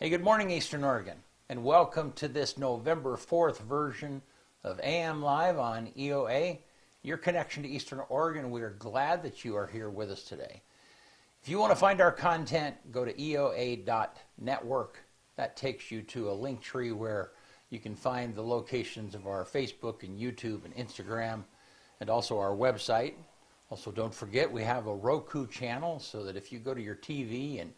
Hey, good morning, Eastern Oregon, and welcome to this November 4th version of AM Live on EOA, your connection to Eastern Oregon. We are glad that you are here with us today. If you want to find our content, go to EOA.network. That takes you to a link tree where you can find the locations of our Facebook and YouTube and Instagram, and also our website. Also, don't forget, we have a Roku channel, so that if you go to your TV and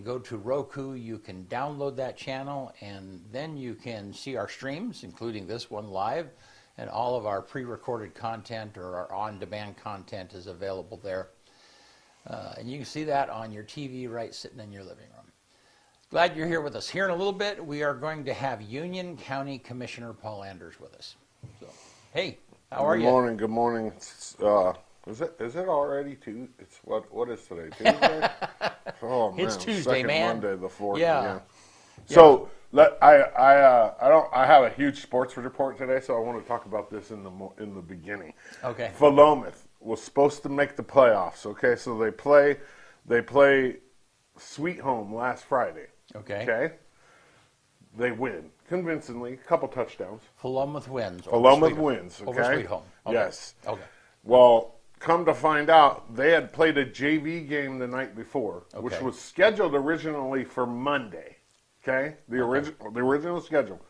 go to Roku, you can download that channel, and then you can see our streams, including this one live, and all of our pre-recorded content or our on-demand content is available there. And you can see that on your TV right sitting in your living room. Glad you're here with us. Here in a little bit, we are going to have Union County Commissioner Paul Anderes with us. So, hey, how are you? Good morning. Is it already Tuesday? It's what is today? Tuesday? Oh man, It's Tuesday, second man. Monday, the 4th. Yeah. So I have a huge sports report today, so I want to talk about this in the beginning. Okay. Philomath was supposed to make the playoffs. Okay, so they play Sweet Home last Friday. Okay. Okay. They win convincingly, a couple touchdowns. Philomath wins. Philomath wins. Okay. Over Sweet Home. Okay. Yes. Okay. Well, come to find out, they had played a JV game the night before, which was scheduled originally for Monday. Okay, the original schedule,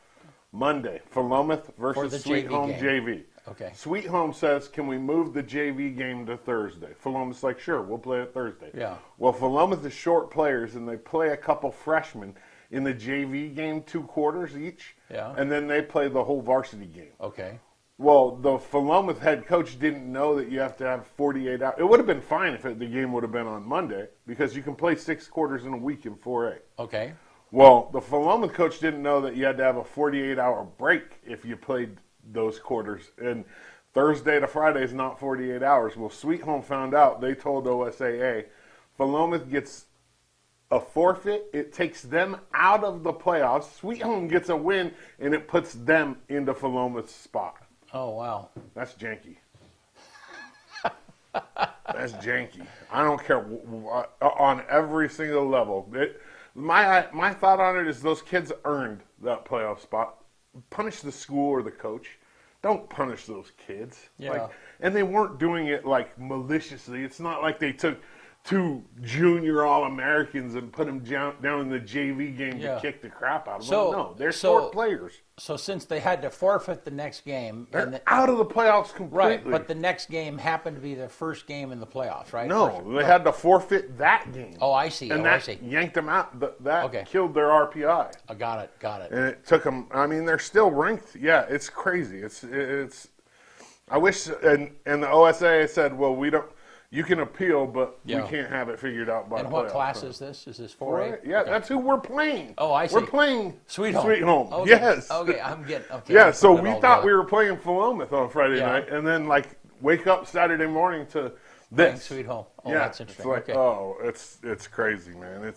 Monday, Philomath versus Sweet Home JV. Okay. Sweet Home says, "Can we move the JV game to Thursday?" Philomath's like, "Sure, we'll play it Thursday." Yeah. Well, Philomath is short players, and they play a couple freshmen in the JV game, 2 quarters each. Yeah. And then they play the whole varsity game. Okay. Well, the Philomath head coach didn't know that you have to have 48 hours. It would have been fine if the game would have been on Monday, because you can play 6 quarters in a week in 4A. Okay. Well, the Philomath coach didn't know that you had to have a 48-hour break if you played those quarters. And Thursday to Friday is not 48 hours. Well, Sweet Home found out. They told OSAA, Philomath gets a forfeit. It takes them out of the playoffs. Sweet Home gets a win, and it puts them into Philomath's spot. Oh, wow. That's janky. That's janky. I don't care on every single level. My thought on it is those kids earned that playoff spot. Punish the school or the coach. Don't punish those kids. Yeah. And they weren't doing it maliciously. It's not like they took 2 junior All-Americans and put them down in the JV game to kick the crap out of them. No, they're short players. So since they had to forfeit the next game, they're out of the playoffs completely. Right, but the next game happened to be the first game in the playoffs, right? No, they had to forfeit that game. Oh, I see. And I see. Yanked them out. That killed their RPI. Got it. And it took them. I mean, they're still ranked. Yeah, it's crazy. It's. I wish, and the OSA said, well, we don't. You can appeal, but we can't have it figured out by the playoffs. And what class is this? Is this 4A? Yeah, that's who we're playing. Oh, I see. We're playing Sweet Home. Sweet Home. Okay. Yes. Okay, I'm getting. Okay. Yeah, so we thought we were playing Philomath on Friday night, and then wake up Saturday morning to this. Playing Sweet Home. Oh, yeah, that's interesting. It's it's crazy, man.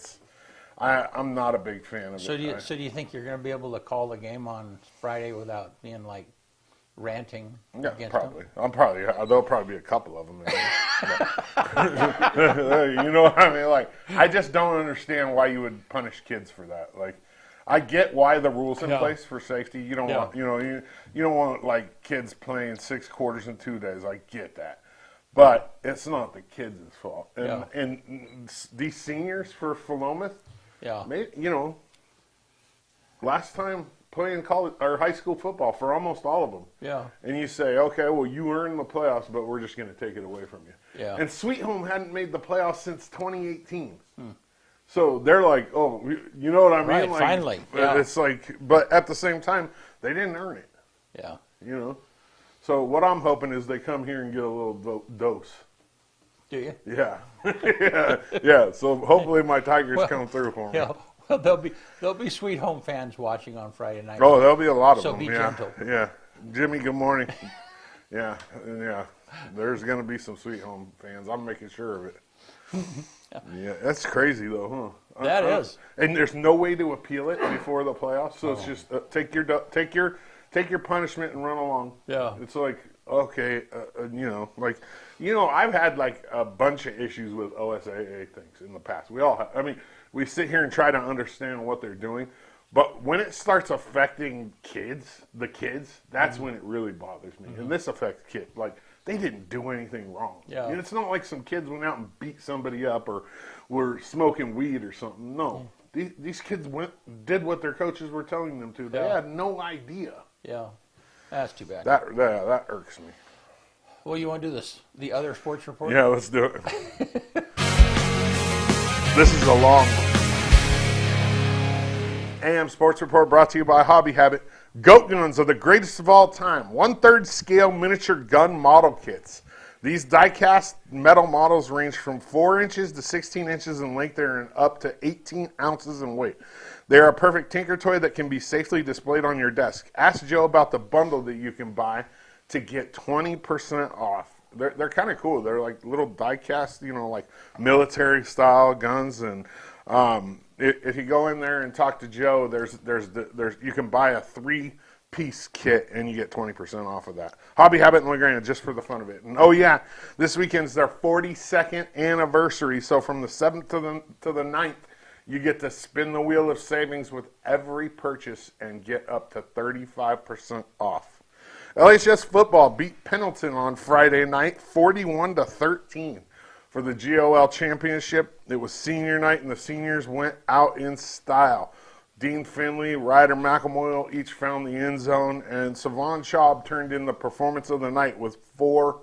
I'm not a big fan of it. So do you think you're going to be able to call the game on Friday without being ranting against probably. them? There'll probably be a couple of them. You know what I mean? I just don't understand why you would punish kids for that. I get why the rules in place for safety. You don't want, you don't want kids playing 6 quarters in 2 days. I get that, but it's not the kids' fault. And these seniors for Philomath, last time playing college or high school football for almost all of them. Yeah. And you say, okay, well, you earned the playoffs, but we're just going to take it away from you. Yeah. And Sweet Home hadn't made the playoffs since 2018. So they're like, oh, you know what I mean? Right, finally. Yeah. It's but at the same time, they didn't earn it. Yeah. You know? So what I'm hoping is they come here and get a little dose. Do you? Yeah. yeah. So hopefully my Tigers come through for me. Yeah. Well, there'll be Sweet Home fans watching on Friday night. Oh, there'll be a lot of them. So be gentle. Yeah. Jimmy, good morning. Yeah. There's going to be some Sweet Home fans. I'm making sure of it. Yeah, that's crazy though, huh? That is. And there's no way to appeal it before the playoffs, so it's just take your punishment and run along. Yeah. It's like okay, I've had like a bunch of issues with OSAA things in the past. We all have. I mean, we sit here and try to understand what they're doing, but when it starts affecting the kids, that's when it really bothers me. And this affects kids. Like, they didn't do anything wrong. Yeah. It's not like some kids went out and beat somebody up or were smoking weed or something. No. These kids did what their coaches were telling them to. They had no idea. Yeah. That's too bad. That irks me. Well, you want to do the other sports report? Yeah, let's do it. This is a long one. AM Sports Report brought to you by Hobby Habit. Goat guns are the greatest of all time. 1/3 scale miniature gun model kits. These die-cast metal models range from 4 inches to 16 inches in length and up to 18 ounces in weight. They are a perfect tinker toy that can be safely displayed on your desk. Ask Joe about the bundle that you can buy to get 20% off. They're kind of cool. They're like little die-cast, like military-style guns. And if you go in there and talk to Joe, you can buy a 3-piece kit and you get 20% off of that. Hobby Habit in LaGrange, just for the fun of it. And this weekend's their 42nd anniversary. So from the 7th to the 9th, you get to spin the wheel of savings with every purchase and get up to 35% off. LHS football beat Pendleton on Friday night, 41-13 for the GOL championship. It was senior night, and the seniors went out in style. Dean Finley, Ryder McElmoyle each found the end zone, and Savon Schaub turned in the performance of the night with 4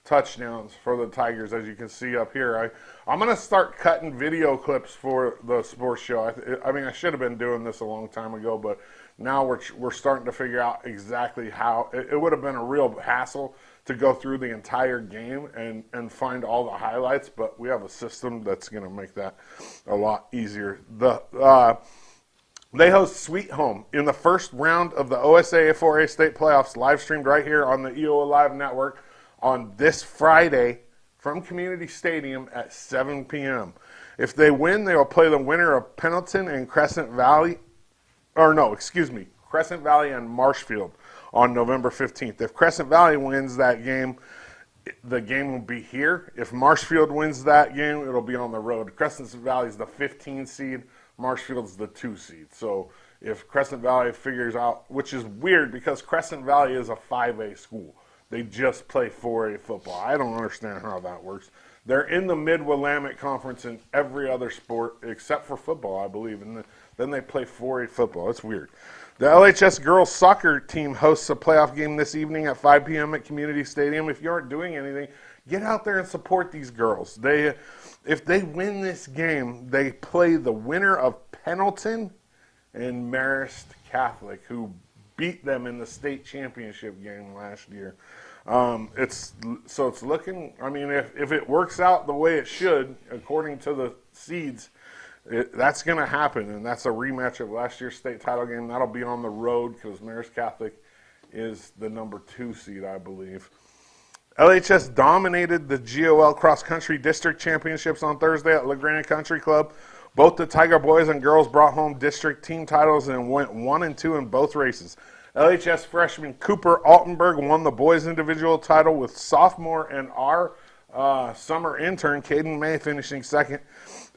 touchdowns for the Tigers, as you can see up here. I'm going to start cutting video clips for the sports show. I should have been doing this a long time ago, but now we're starting to figure out exactly how. It would have been a real hassle to go through the entire game and find all the highlights, but we have a system that's going to make that a lot easier. They host Sweet Home in the first round of the OSA 4A state playoffs, live streamed right here on the EOA Live Network on this Friday from Community Stadium at 7 p.m. If they win, they will play the winner of Pendleton and Crescent Valley and Marshfield on November 15th. If Crescent Valley wins that game, the game will be here. If Marshfield wins that game, it'll be on the road. Crescent Valley is the 15 seed. Marshfield's the 2 seed. So if Crescent Valley figures out, which is weird because Crescent Valley is a 5A school. They just play 4A football. I don't understand how that works. They're in the Mid-Willamette Conference in every other sport except for football, I believe. And then they play 4A football. It's weird. The LHS girls soccer team hosts a playoff game this evening at 5 p.m. at Community Stadium. If you aren't doing anything, get out there and support these girls. If they win this game, they play the winner of Pendleton and Marist Catholic, who beat them in the state championship game last year. It's looking. If it works out the way it should, according to the seeds, that's going to happen, and that's a rematch of last year's state title game. That'll be on the road because Marist Catholic is the number 2 seed, I believe. LHS dominated the GOL Cross Country District Championships on Thursday at LaGrange Country Club. Both the Tiger boys and girls brought home district team titles and went 1 and 2 in both races. LHS freshman Cooper Altenberg won the boys' individual title with sophomore and our summer intern Caden May finishing second.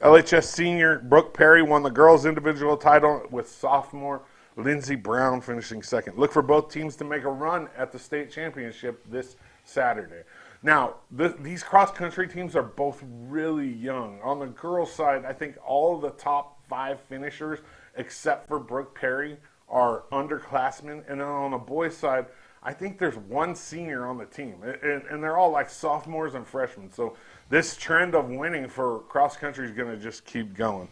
LHS senior Brooke Perry won the girls' individual title with sophomore Lindsey Brown finishing second. Look for both teams to make a run at the state championship this Saturday. Now, these cross-country teams are both really young. On the girls' side, I think all of the top 5 finishers, except for Brooke Perry, are underclassmen. And then on the boys' side, I think there's 1 senior on the team. And they're all like sophomores and freshmen. So this trend of winning for cross-country is going to just keep going.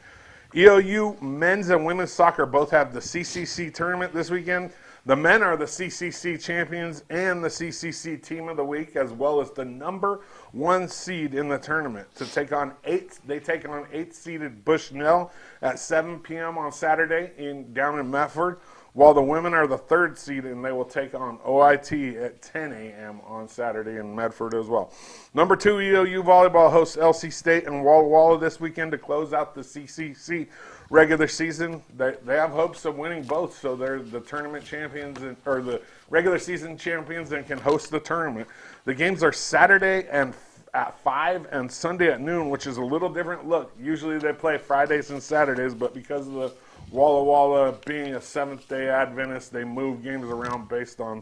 EOU men's and women's soccer both have the CCC tournament this weekend. The men are the CCC champions and the CCC team of the week, as well as the number 1 seed in the tournament. They take on 8th seeded Bushnell at 7 p.m. on Saturday down in Medford. while the women are the 3rd seed, and they will take on OIT at 10 a.m. on Saturday in Medford as well. Number 2, EOU Volleyball hosts LC State and Walla Walla this weekend to close out the CCC regular season. They have hopes of winning both, so they're the tournament champions or the regular season champions and can host the tournament. The games are Saturday and at 5 and Sunday at noon, which is a little different look. Usually they play Fridays and Saturdays, but because of the Walla Walla being a Seventh-day Adventist, they move games around based on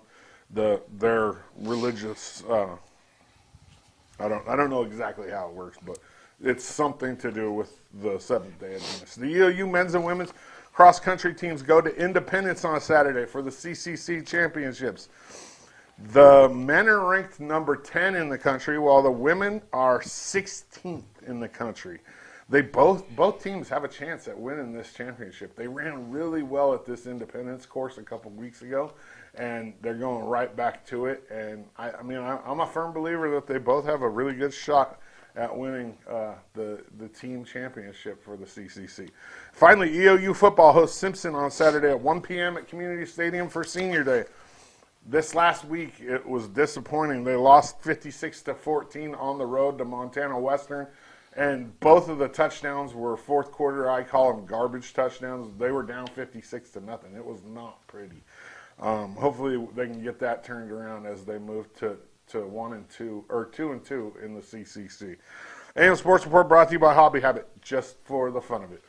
their religious. I don't know exactly how it works, but it's something to do with the Seventh-day Adventists. The EOU men's and women's cross-country teams go to Independence on Saturday for the CCC championships. The men are ranked number 10 in the country, while the women are 16th in the country. They both teams have a chance at winning this championship. They ran really well at this Independence course a couple weeks ago, and they're going right back to it. And I'm a firm believer that they both have a really good shot at winning the team championship for the CCC. Finally, EOU football hosts Simpson on Saturday at 1 p.m. at Community Stadium for Senior Day. This last week, it was disappointing. They lost 56-14 on the road to Montana Western, and both of the touchdowns were fourth quarter. I call them garbage touchdowns. They were down 56-0. It was not pretty. Hopefully, they can get that turned around as they move to 1-2 or 2-2 in the CCC. AM Sports Report brought to you by Hobby Habit, just for the fun of it.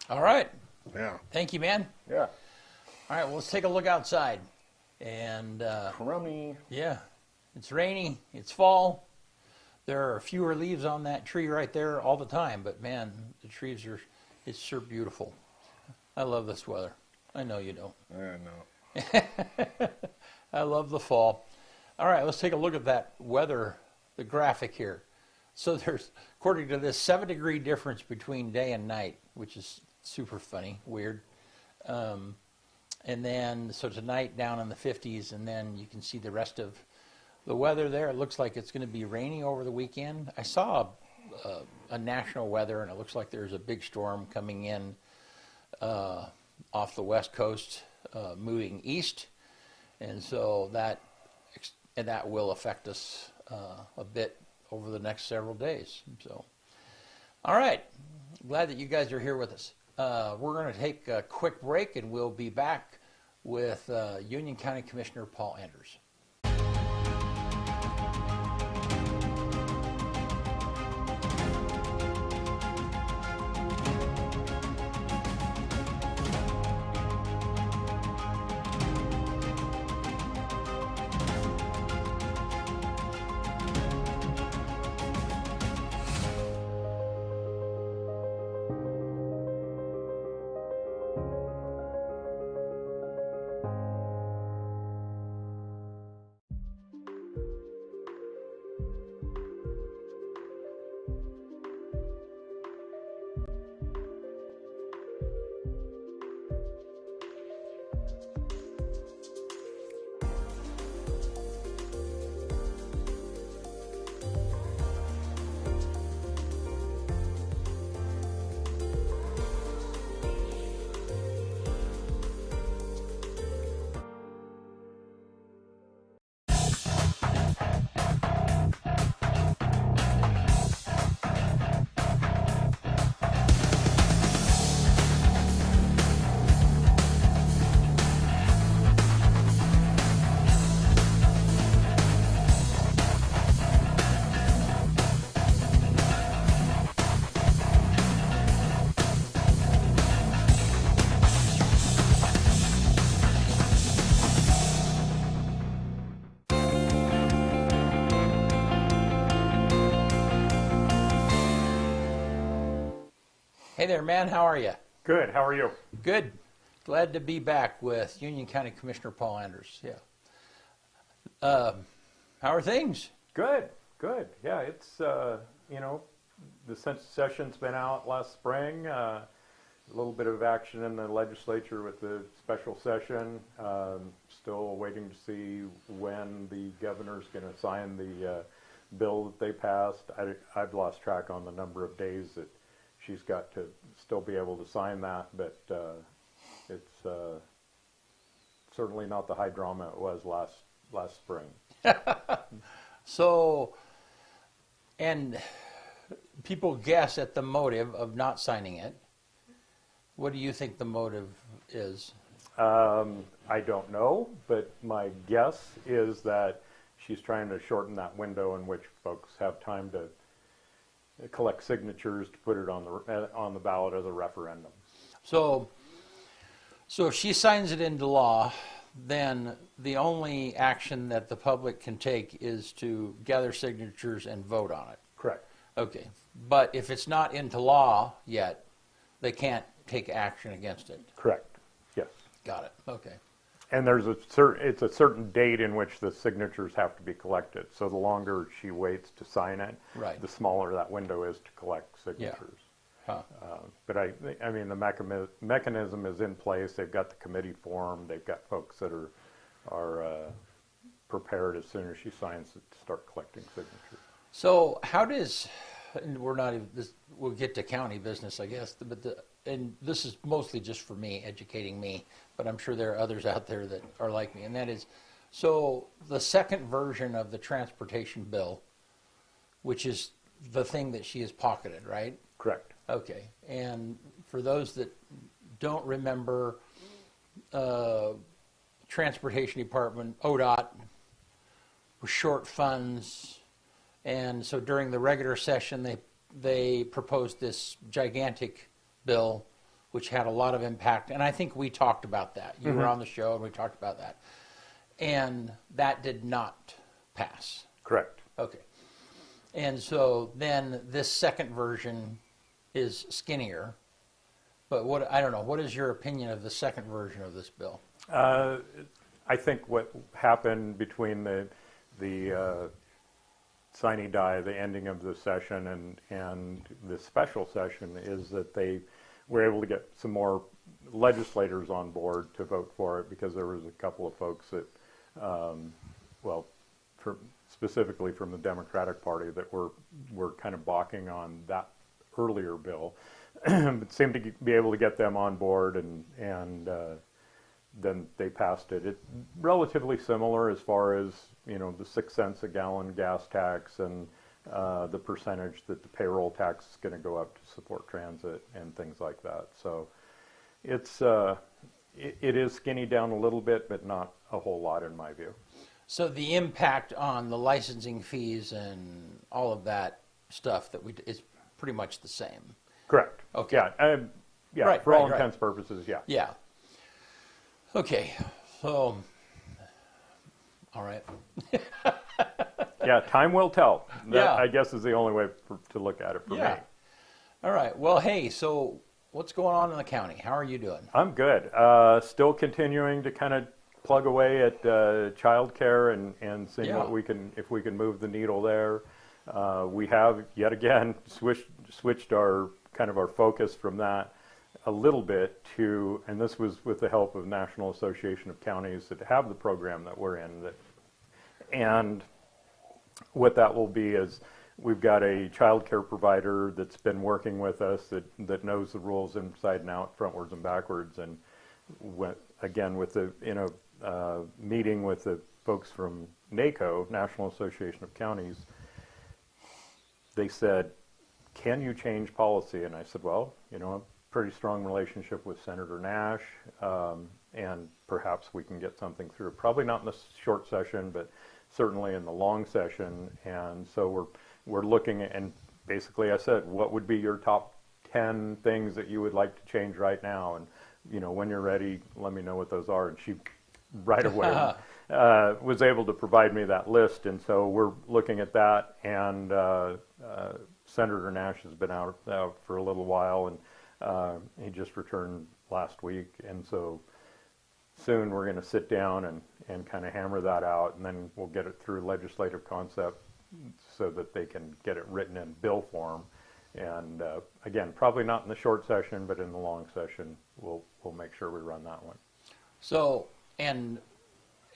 All right. Yeah. Thank you, man. Yeah. All right, well, let's take a look outside. And crummy. Yeah, it's rainy. It's fall. There are fewer leaves on that tree right there all the time, but man, the trees it's sure beautiful. I love this weather. I know you don't. I know. I love the fall. All right, let's take a look at that weather, the graphic here. So there's, according to this, 7-degree difference between day and night, which is super funny, weird. And then, so tonight down in the 50s, and then you can see the rest of the weather there. It looks like it's going to be rainy over the weekend. I saw a national weather, and it looks like there's a big storm coming in off the west coast, moving east. And so that will affect us a bit over the next several days. So, all right. Glad that you guys are here with us. We're going to take a quick break, and we'll be back with Union County Commissioner Paul Anderes. Hey there, man. How are you? Good. How are you? Good. Glad to be back with Union County Commissioner Paul Anderes. Yeah. How are things? Good. Good. Yeah, it's, the session's been out last spring. A little bit of action in the legislature with the special session. Still waiting to see when the governor's going to sign the bill that they passed. I've lost track on the number of days that she's got to still be able to sign that, but it's certainly not the high drama it was last spring. So, and people guess at the motive of not signing it. What do you think the motive is? I don't know, but my guess is that she's trying to shorten that window in which folks have time to collect signatures to put it on the ballot as a referendum. So if she signs it into law, then the only action that the public can take is to gather signatures and vote on it. Correct. Okay. But if it's not into law yet, they can't take action against it. Correct. Yes. Got it. Okay. And there's it's a certain date in which the signatures have to be collected. So the longer she waits to sign it, Right. the smaller that window is to collect signatures. Huh. But I mean, the mechanism is in place. They've got the committee formed. They've got folks that are prepared as soon as she signs it to start collecting signatures. So how does, and we're not even, we'll get to county business, I guess, but and this is mostly just for me, educating me, but I'm sure there are others out there that are like me, and that is, so the second version of the transportation bill, which is the thing that she has pocketed, right? Correct. Okay, and for those that don't remember, Transportation Department, ODOT, was short funds, and so during the regular session, they proposed this gigantic bill, which had a lot of impact, and I think we talked about that. You were on the show, and we talked about that, and that did not pass. Correct. Okay, and so then this second version is skinnier, but what I don't know. What is your opinion of the second version of this bill? I think what happened between the sine die, the ending of the session, and the special session is that they were able to get some more legislators on board to vote for it, because there was a couple of folks that, specifically from the Democratic Party, that were kind of balking on that earlier bill, but seemed to be able to get them on board, and then they passed it. It's relatively similar as far as, you know, the 6 cents a gallon gas tax and the percentage that the payroll tax is going to go up to support transit and things like that. So it's it is skinny down a little bit, but not a whole lot in my view. So the impact on the licensing fees and all of that stuff is pretty much the same. Correct. Okay. Yeah. Right, for all right. intents and purposes, yeah. Yeah. Okay. So, all right. Yeah, time will tell. That, Yeah. I guess, is the only way to look at it for Yeah. me. All right. Well, hey, so what's going on in the county? How are you doing? I'm good. Still continuing to kind of plug away at child care and seeing Yeah. if we can move the needle there. We have yet again switched our focus from that a little bit to, and this was with the help of National Association of Counties that have the program that we're in. And what that will be is, we've got a child care provider that's been working with us that knows the rules inside and out, frontwards and backwards, and in a meeting with the folks from NACO, National Association of Counties, they said, can you change policy? And I said, well, you know, a pretty strong relationship with Senator Nash, and perhaps we can get something through. Probably not in the short session, but certainly in the long session. And so we're looking at, and basically I said, what would be your top 10 things that you would like to change right now? And, you know, when you're ready, let me know what those are. And she right away was able to provide me that list. And so we're looking at that, and Senator Nash has been out for a little while, and he just returned last week. And so soon we're going to sit down and kind of hammer that out, and then we'll get it through legislative concept so that they can get it written in bill form. And again, probably not in the short session, but in the long session, we'll make sure we run that one. So, and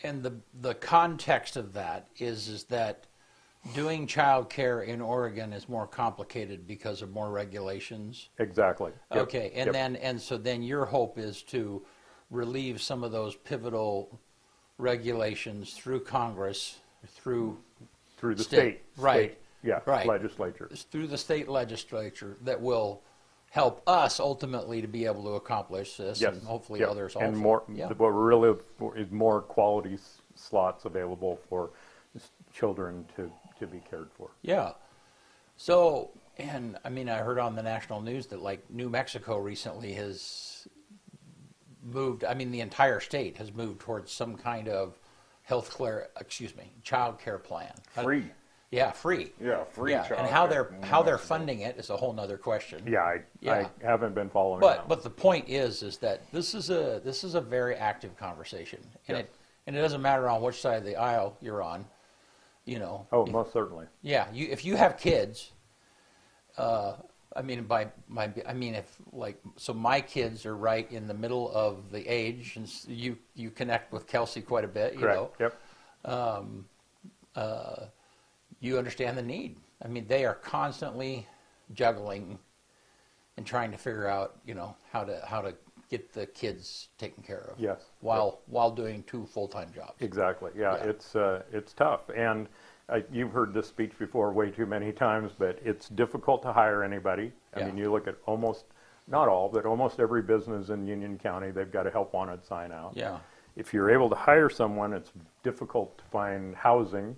the context of that is that doing child care in Oregon is more complicated because of more regulations. Exactly. Yep. Okay, and Yep. so then your hope is to relieve some of those pivotal regulations through Congress, through the state. Right. Yeah, right. legislature. Through the state legislature that will help us ultimately to be able to accomplish this, Yes. and hopefully Yep. others also. And more, Yeah. what we're really is more quality slots available for children to be cared for. Yeah. So, and I mean, I heard on the national news that like New Mexico recently has moved, I mean, the entire state has moved towards some kind of child care plan. Free. Yeah, free. Yeah, free. Yeah, child and how care. how they're funding it is a whole nother question. Yeah, I haven't been following that. But the point is that this is a very active conversation, and Yes. it doesn't matter on which side of the aisle you're on, you know. Oh, most certainly. Yeah, if you have kids, I mean if like, so my kids are right in the middle of the age, and you connect with Kelsey quite a bit, you Correct. know. Yep. You understand the need. I mean, they are constantly juggling and trying to figure out, you know, how to get the kids taken care of. Yes. While doing 2 full-time jobs. Exactly. Yeah, Yeah. it's tough, and you've heard this speech before way too many times, but it's difficult to hire anybody. I Yeah. mean, you look at not all, but almost every business in Union County, they've got a help wanted sign out. Yeah. If you're able to hire someone, it's difficult to find housing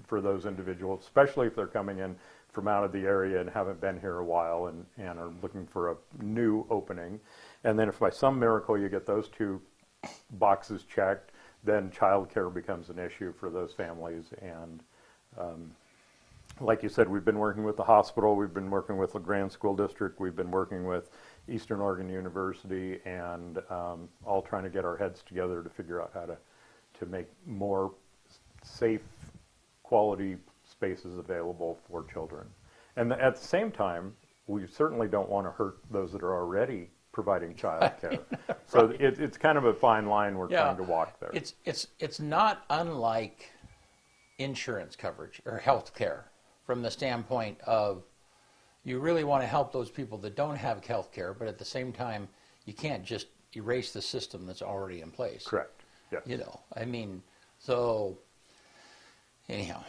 for those individuals, especially if they're coming in from out of the area and haven't been here a while and are looking for a new opening. And then if by some miracle you get those 2 boxes checked, then childcare becomes an issue for those families. And like you said, we've been working with the hospital, we've been working with the Grand School District, we've been working with Eastern Oregon University, and all trying to get our heads together to figure out how to make more safe, quality spaces available for children. And at the same time, we certainly don't want to hurt those that are already providing child care. So it's kind of a fine line we're trying to walk there. It's not unlike insurance coverage or health care from the standpoint of you really want to help those people that don't have health care, but at the same time, you can't just erase the system that's already in place. Correct. Yes. You know, I mean, so anyhow,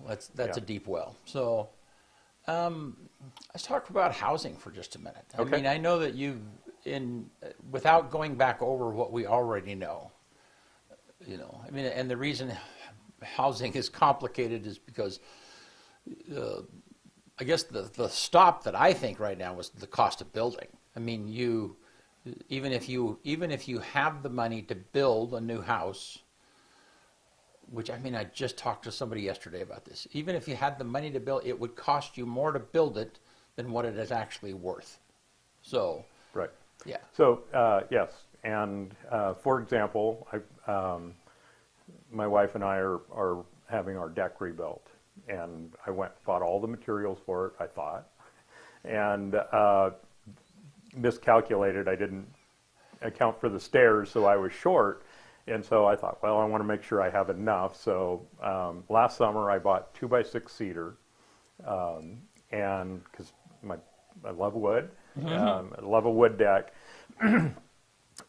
that's a deep well. So let's talk about housing for just a minute. Okay. I mean, I know that without going back over what we already know, you know, I mean, and the reason housing is complicated is because I guess the stop that I think right now is the cost of building. I mean, even if you have the money to build a new house, which, I mean, I just talked to somebody yesterday about this. Even if you had the money to build, it would cost you more to build it than what it is actually worth. So, right. Yeah. So, yes. And for example, my wife and I are having our deck rebuilt. And I went and bought all the materials for it, I thought. And miscalculated. I didn't account for the stairs, so I was short. And so I thought, well, I want to make sure I have enough. So last summer I bought 2x6 cedar, and because I love wood, I love a wood deck,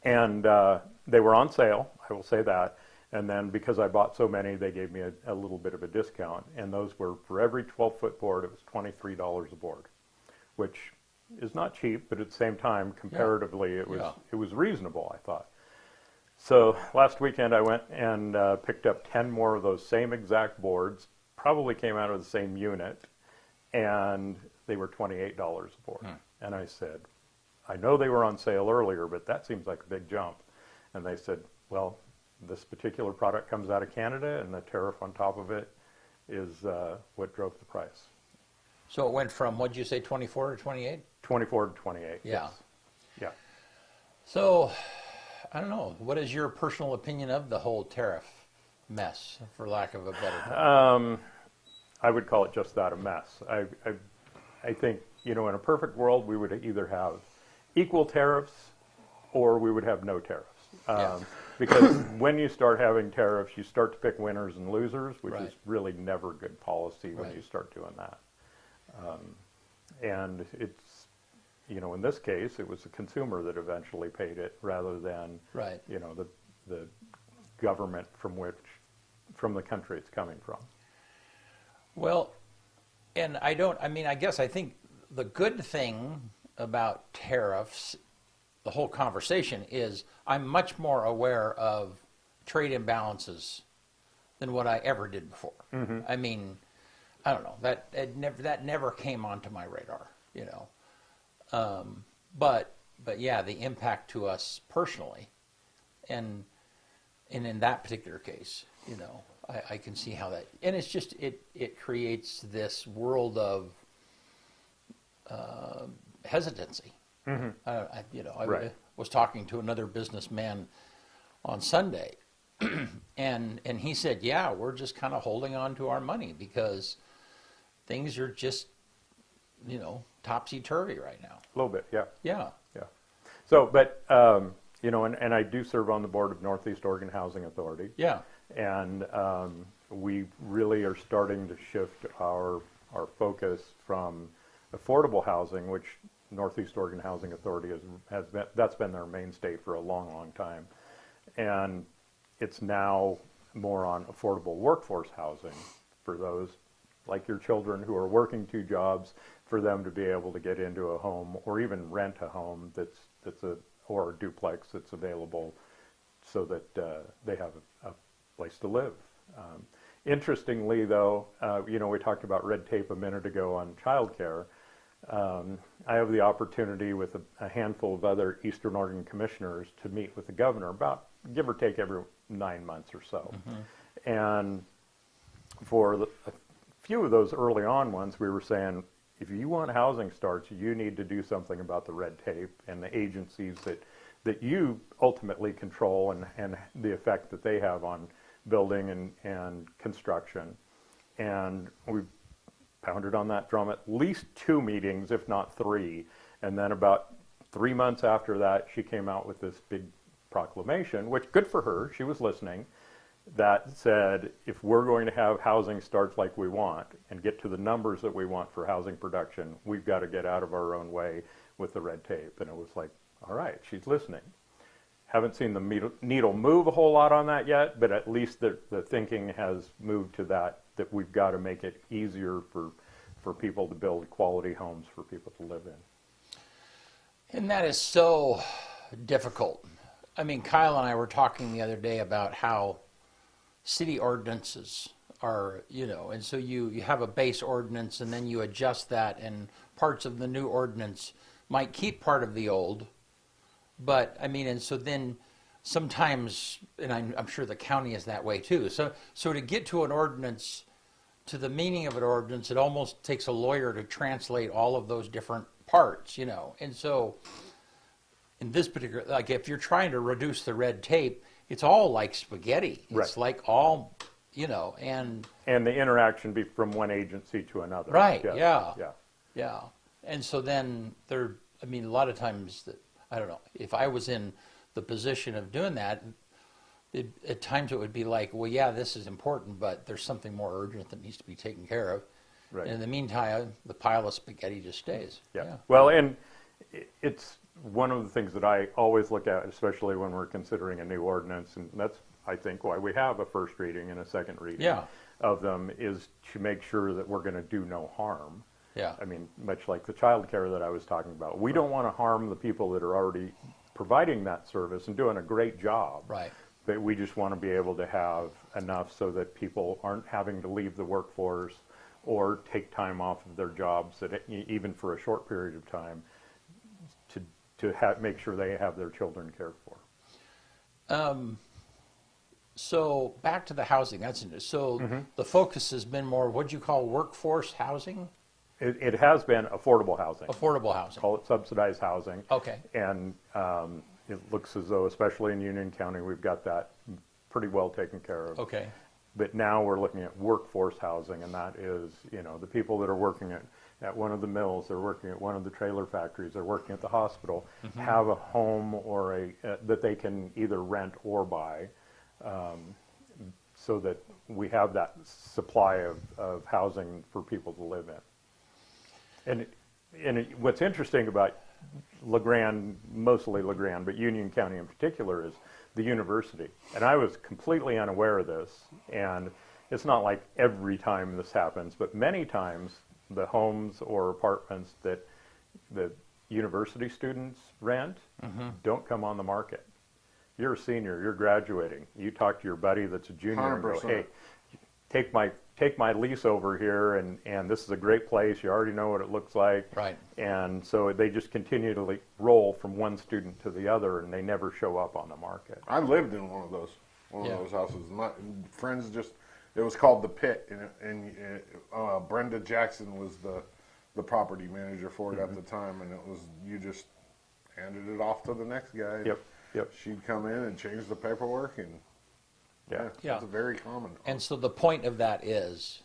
and they were on sale. I will say that. And then because I bought so many, they gave me a little bit of a discount. And those were for every 12-foot board, it was $23 a board, which is not cheap, but at the same time, comparatively, it was reasonable, I thought. So last weekend I went and picked up 10 more of those same exact boards, probably came out of the same unit, and they were $28 a board. And I said, I know they were on sale earlier, but that seems like a big jump. And they said, well, this particular product comes out of Canada, and the tariff on top of it is what drove the price. So it went from, what did you say, 24 to 28? 24 to 28. Yeah. Yes. Yeah. So, I don't know. What is your personal opinion of the whole tariff mess, for lack of a better term? I would call it just that, a mess. I think, you know, in a perfect world, we would either have equal tariffs or we would have no tariffs. Because when you start having tariffs, you start to pick winners and losers, which is really never good policy when you start doing that. And in this case, it was the consumer that eventually paid it rather than, Right. the government from the country it's coming from. Well, and I guess I think the good thing about tariffs, the whole conversation, is I'm much more aware of trade imbalances than what I ever did before. Mm-hmm. I mean, I don't know, that never came onto my radar, but yeah, the impact to us personally, and in that particular case, I can see how that, and it's just it creates this world of hesitancy. Mm-hmm. I Right. was talking to another businessman on Sunday, and he said, "Yeah, we're just kind of holding on to our money because things are just, topsy-turvy right now." A little bit, yeah. Yeah. Yeah. So, but, and I do serve on the board of Northeast Oregon Housing Authority. Yeah. And we really are starting to shift our focus from affordable housing, which Northeast Oregon Housing Authority that's been their mainstay for a long, long time. And it's now more on affordable workforce housing for those like your children who are working 2 jobs, for them to be able to get into a home or even rent a home or a duplex that's available so that they have a place to live. Interestingly, though, we talked about red tape a minute ago on childcare. I have the opportunity with a handful of other Eastern Oregon commissioners to meet with the governor about, give or take, every 9 months or so. Mm-hmm. And for a few of those early on ones, we were saying, if you want housing starts, you need to do something about the red tape and the agencies that you ultimately control and the effect that they have on building and construction. And we pounded on that drum at least 2 meetings, if not 3. And then about 3 months after that, she came out with this big proclamation, which, good for her, she was listening, that said, if we're going to have housing starts like we want and get to the numbers that we want for housing production, we've got to get out of our own way with the red tape. And it was like, all right, she's listening. Haven't seen the needle move a whole lot on that yet, but at least the thinking has moved to that we've got to make it easier for people to build quality homes for people to live in. And that is so difficult. I mean, Kyle and I were talking the other day about how city ordinances are, and so you have a base ordinance and then you adjust that, and parts of the new ordinance might keep part of the old. But, and so then sometimes, and I'm sure the county is that way too, so to get to an ordinance, to the meaning of an ordinance, it almost takes a lawyer to translate all of those different parts, and so in this particular, like if you're trying to reduce the red tape, it's all like spaghetti. It's right. Like all, and the interaction be from one agency to another. Right, yes. Yeah. And so then a lot of times that, I don't know, if I was in the position of doing that, at times it would be like, well, yeah, this is important, but there's something more urgent that needs to be taken care of. Right. And in the meantime, the pile of spaghetti just stays. Yeah. Well, and it's one of the things that I always look at, especially when we're considering a new ordinance, and that's, I think, why we have a first reading and a second reading of them, is to make sure that we're going to do no harm. Yeah. Much like the child care that I was talking about. We don't want to harm the people that are already providing that service and doing a great job. Right. But we just want to be able to have enough so that people aren't having to leave the workforce or take time off of their jobs, even for a short period of time, to make sure they have their children cared for. So back to the housing. That's so mm-hmm. The focus has been more what you call workforce housing. It has been affordable housing. Affordable housing. Call it subsidized housing. Okay. And it looks as though, especially in Union County, we've got that pretty well taken care of. Okay. But now we're looking at workforce housing, and that is, the people that are working at one of the mills, they're working at one of the trailer factories, they're working at the hospital, mm-hmm. have a home or that they can either rent or buy, so that we have that supply of housing for people to live in. And what's interesting about LeGrand, mostly LeGrand, but Union County in particular, is the university. And I was completely unaware of this. And it's not like every time this happens, but many times the homes or apartments that the university students rent don't come on the market. You're a senior, you're graduating. You talk to your buddy that's a junior and go, 100%. hey, take my lease over here, and this is a great place. You already know what it looks like. Right. And so they just continually roll from one student to the other, and they never show up on the market. I lived in one of those houses. My friends it was called the Pit, and Brenda Jackson was the property manager for it at the time, and you just handed it off to the next guy. Yep. She'd come in and change the paperwork, and Yeah. it's very common. And so the point of that is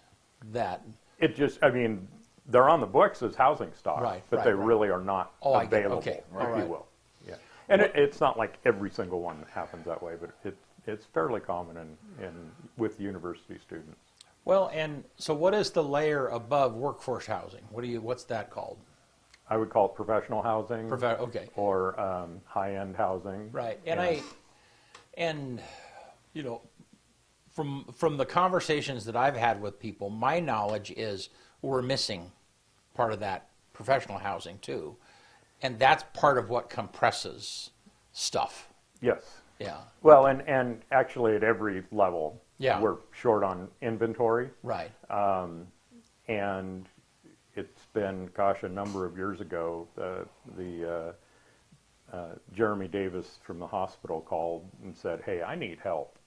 that It just, I mean, they're on the books as housing stock, Right, but right, they right. really are not Oh, I get it. available, Okay, if all right. you will. Yeah. And it's not like every single one happens that way, but it's fairly common with university students. well, and so what is the layer above workforce housing? What's that called? I would call it professional housing Okay. or high-end housing. Right. And Yeah. and you know, from the conversations that I've had with people, my knowledge is we're missing part of that professional housing too. And that's part of what compresses stuff. Yes. Yeah. Well, and actually at every level, Yeah. we're short on inventory. Right. And it's been, gosh, a number of years ago, Jeremy Davis from the hospital called and said, hey, I need help.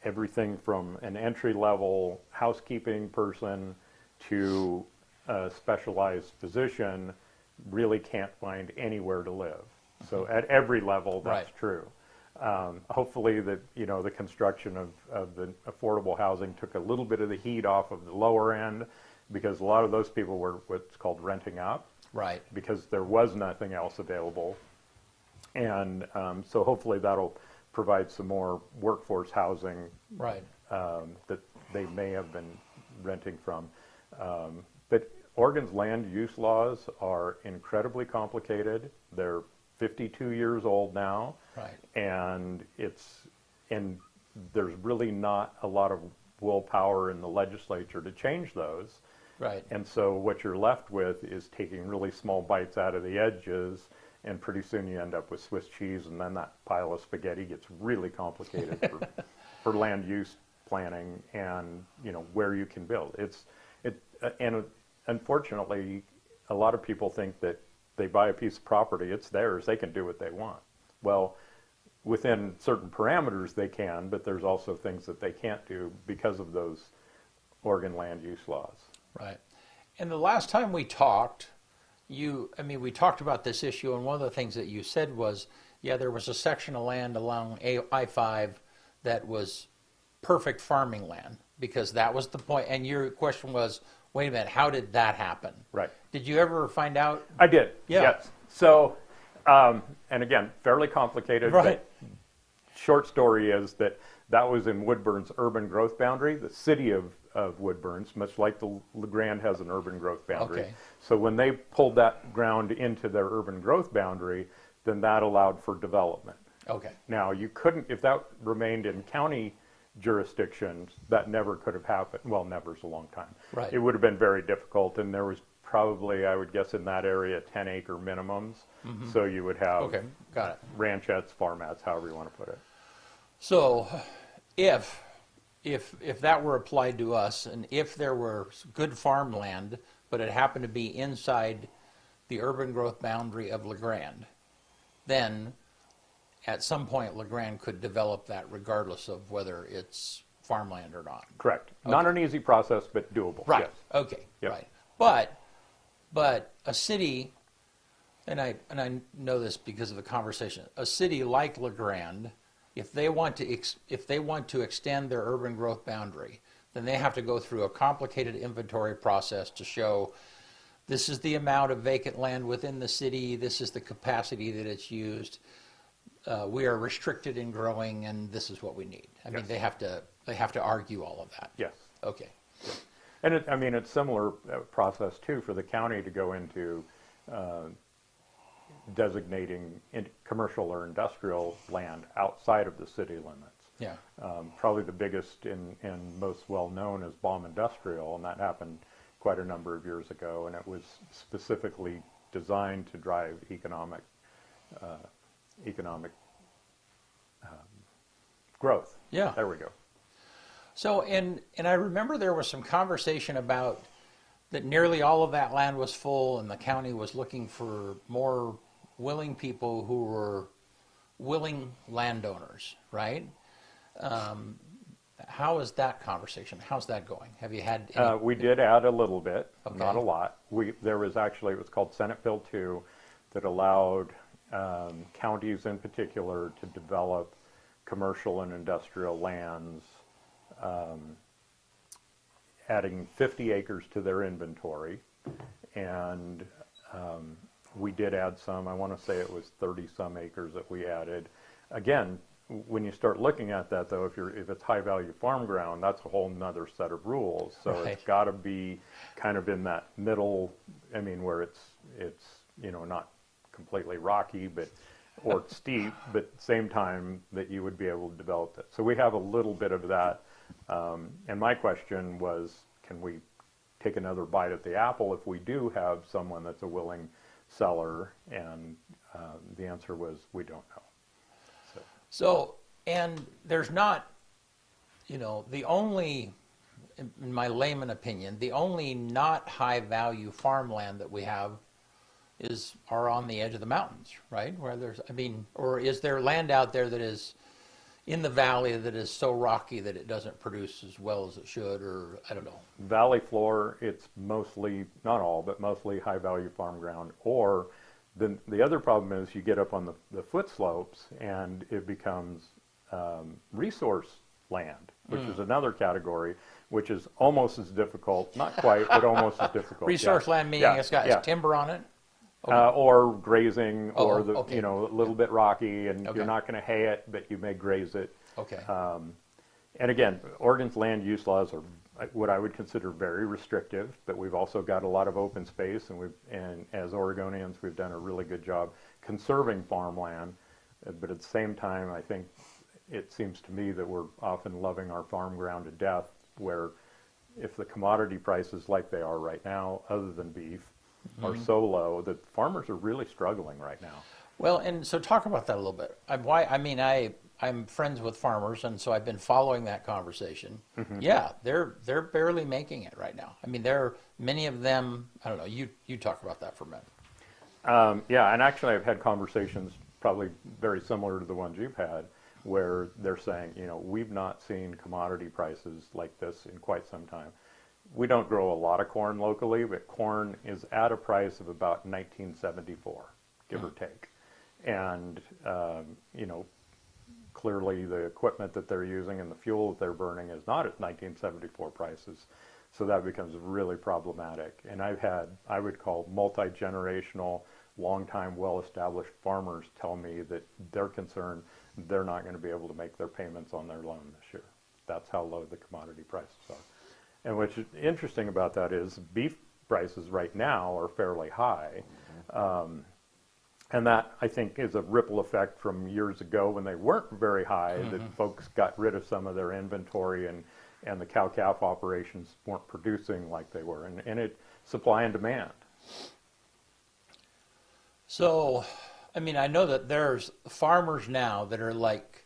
Everything from an entry-level housekeeping person to a specialized physician really can't find anywhere to live. So at every level, that's Right. true. Hopefully the construction of the affordable housing took a little bit of the heat off of the lower end, because a lot of those people were what's called renting up, Right. because there was nothing else available. And so hopefully that'll provide some more workforce housing Right. that they may have been renting from. But Oregon's land use laws are incredibly complicated. They're 52 years old now. Right. And there's really not a lot of willpower in the legislature to change those. Right. And so what you're left with is taking really small bites out of the edges, and pretty soon you end up with Swiss cheese, and then that pile of spaghetti gets really complicated for land use planning and where you can build. And unfortunately, a lot of people think that they buy a piece of property, it's theirs, they can do what they want. Well, within certain parameters they can, but there's also things that they can't do because of those Oregon land use laws. Right. And the last time we talked, we talked about this issue, and one of the things that you said was, yeah, there was a section of land along I-5 that was perfect farming land, because that was the point. And your question was, wait a minute, how did that happen? Right. Did you ever find out? I did, Yeah. yes. So, and again, fairly complicated, Right. but short story is that was in Woodburn's urban growth boundary, the city of Woodburn's, much like the LeGrand has an urban growth boundary. Okay. So when they pulled that ground into their urban growth boundary, then that allowed for development. Okay. Now, you couldn't, if that remained in county jurisdictions, that never could have happened. Well, never's a long time. Right. It would have been very difficult, and there was probably, I would guess, in that area, 10-acre minimums. So you would have Okay. Got it. ranchettes, farmettes, however you want to put it. So, if that were applied to us, and if there were good farmland, but it happened to be inside the urban growth boundary of LeGrand, then at some point LeGrand could develop that regardless of whether it's farmland or not. Correct. Not an easy process, but doable. Right. Yes. Okay. Yep. Right. But a city, and I know this because of the conversation. A city like LeGrand, if they want to extend their urban growth boundary, then they have to go through a complicated inventory process to show this is the amount of vacant land within the city, this is the capacity that it's used. We are restricted in growing, and this is what we need. I mean, they have to argue all of that. Yes. Okay. And it's similar process too for the county to go into designating commercial or industrial land outside of the city limits. Yeah. Probably the biggest and most well-known is Baum Industrial, and that happened quite a number of years ago, and it was specifically designed to drive economic growth. Yeah. There we go. So, and I remember there was some conversation about that nearly all of that land was full, and the county was looking for more willing people who were willing landowners, right? How is that conversation? How's that going? Have you had any? We did add a little bit, Okay. not a lot. There was actually, it was called Senate Bill 2 that allowed counties in particular to develop commercial and industrial lands, adding 50 acres to their inventory. And we did add some. I want to say it was 30-some acres that we added. Again, when you start looking at that, though, if it's high-value farm ground, that's a whole nother set of rules. So Right. It's got to be kind of in that middle. I mean, where it's not completely rocky, or steep, but at the same time that you would be able to develop it. So we have a little bit of that. And my question was, can we take another bite at the apple if we do have someone that's a willing seller? And the answer was, we don't know. So, and there's not, the only, in my layman opinion, the only not high value farmland that we have are on the edge of the mountains, right? Where or is there land out there that is in the valley that is so rocky that it doesn't produce as well as it should, or I don't know. Valley floor, it's mostly, not all, but mostly high value farm ground. Or the other problem is you get up on the foot slopes and it becomes resource land, which is another category, which is almost as difficult, not quite, but almost as difficult. Resource land meaning it's got timber on it? Or grazing, or okay. A little bit rocky, and Okay. you're not going to hay it, but you may graze it. Okay. And again, Oregon's land use laws are what I would consider very restrictive, but we've also got a lot of open space, and as Oregonians, we've done a really good job conserving farmland. But at the same time, I think it seems to me that we're often loving our farm ground to death, where if the commodity prices like they are right now, other than beef, are so low that farmers are really struggling right now. Well, and so talk about that a little bit. I'm friends with farmers, and so I've been following that conversation. Mm-hmm. Yeah, they're barely making it right now. I mean, many of them. I don't know. You talk about that for a minute. Yeah, and actually, I've had conversations probably very similar to the ones you've had, where they're saying, we've not seen commodity prices like this in quite some time. We don't grow a lot of corn locally, but corn is at a price of about 1974, give or take. And, clearly the equipment that they're using and the fuel that they're burning is not at 1974 prices. So that becomes really problematic. And I would call multi-generational, long-time, well-established farmers tell me that they're concerned they're not going to be able to make their payments on their loan this year. That's how low the commodity prices are. And what's interesting about that is beef prices right now are fairly high. And that, I think, is a ripple effect from years ago when they weren't very high, that folks got rid of some of their inventory and the cow-calf operations weren't producing like they were. And it supply and demand. So, I mean, I know that there's farmers now that are like,